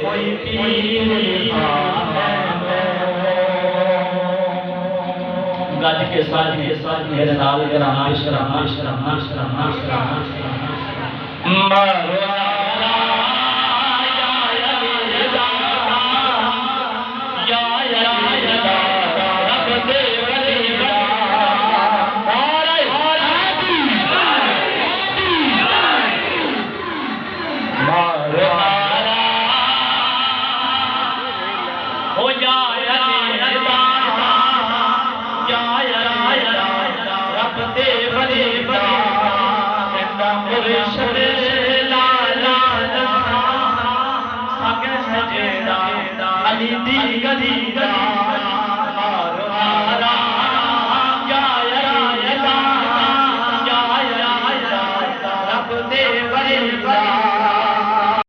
कोई पीर गज के साथ मेरे नाल नाश अली दी गली